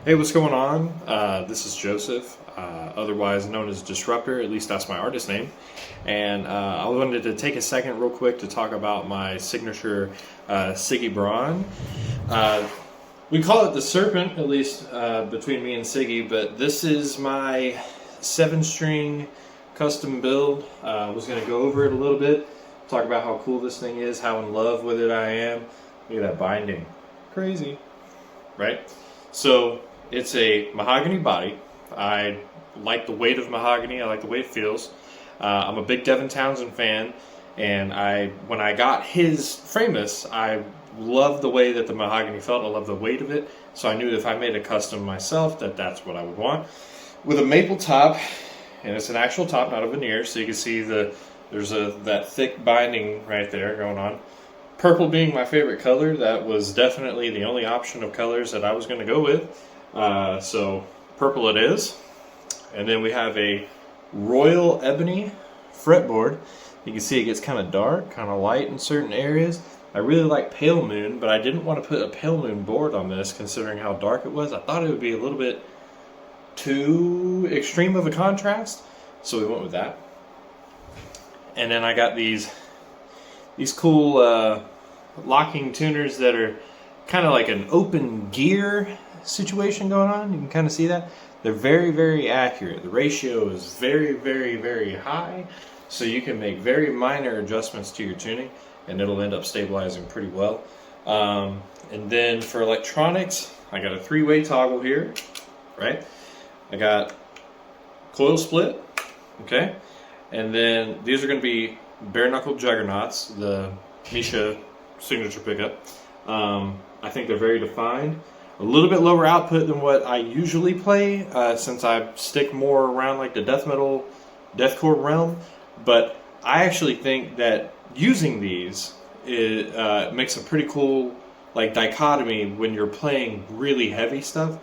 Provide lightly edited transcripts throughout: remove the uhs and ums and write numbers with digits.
Hey, what's going on? This is Joseph, otherwise known as Disruptor, at least that's my artist name. And I wanted to take a second real quick to talk about my signature Siggi Braun. We call it the Serpent, at least between me and Siggi, but this is my 7-string custom build. I was going to go over it a little bit, talk about how cool this thing is, how in love with it I am. Look at that binding. Crazy, right? So it's a mahogany body. I like the weight of mahogany. I like the way it feels. I'm a big Devin Townsend fan, and when I got his Framus, I loved the way that the mahogany felt. I love the weight of it, so I knew if I made a custom myself that's what I would want. With a maple top, and it's an actual top, not a veneer, so you can see there's that thick binding right there going on. Purple being my favorite color, that was definitely the only option of colors that I was going to go with. So purple it is. And then we have a royal ebony fretboard. You can see it gets kind of dark, kind of light in certain areas. I really like pale moon, but I didn't want to put a pale moon board on this considering how dark it was. I thought it would be a little bit too extreme of a contrast, so we went with that. And then I got these cool locking tuners that are kind of like an open gear situation going on. You can kind of see that. They're very, very accurate. The ratio is very, very, very high, so you can make very minor adjustments to your tuning and it'll end up stabilizing pretty well. And then for electronics, I got a 3-way toggle here, right? I got coil split, okay? And then these are going to be bare knuckle juggernauts, the Misha signature pickup. I think they're very defined. A little bit lower output than what I usually play, since I stick more around like the death metal, deathcore realm. But I actually think that using these makes a pretty cool like dichotomy when you're playing really heavy stuff,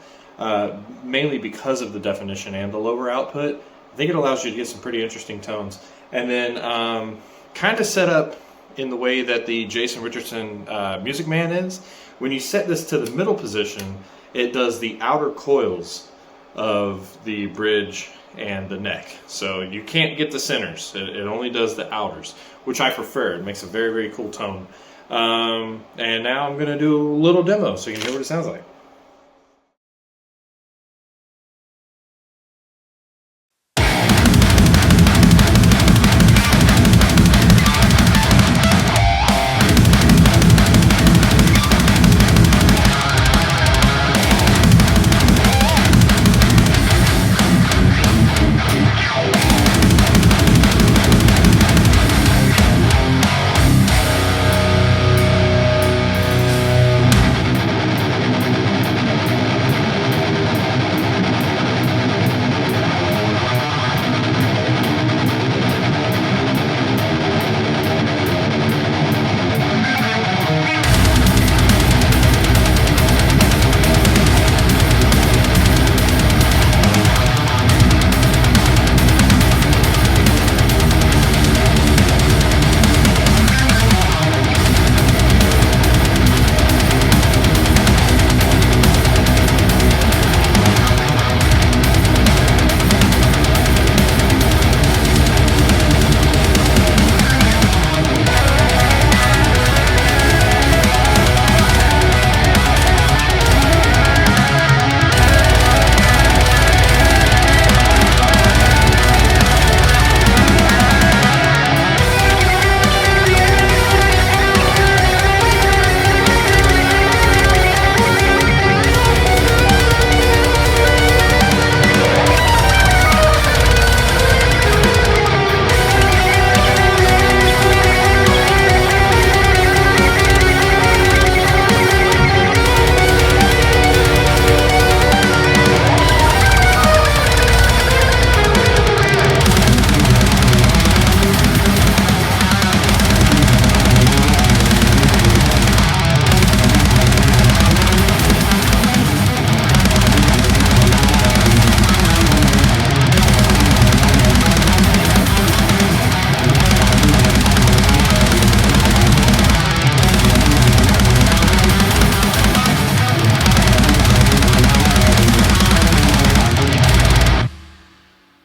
mainly because of the definition and the lower output. I think it allows you to get some pretty interesting tones. And then kind of set up in the way that the Jason Richardson Music Man is. When you set this to the middle position, it does the outer coils of the bridge and the neck. So you can't get the centers. It only does the outers, which I prefer. It makes a very, very cool tone. And now I'm going to do a little demo so you can hear what it sounds like.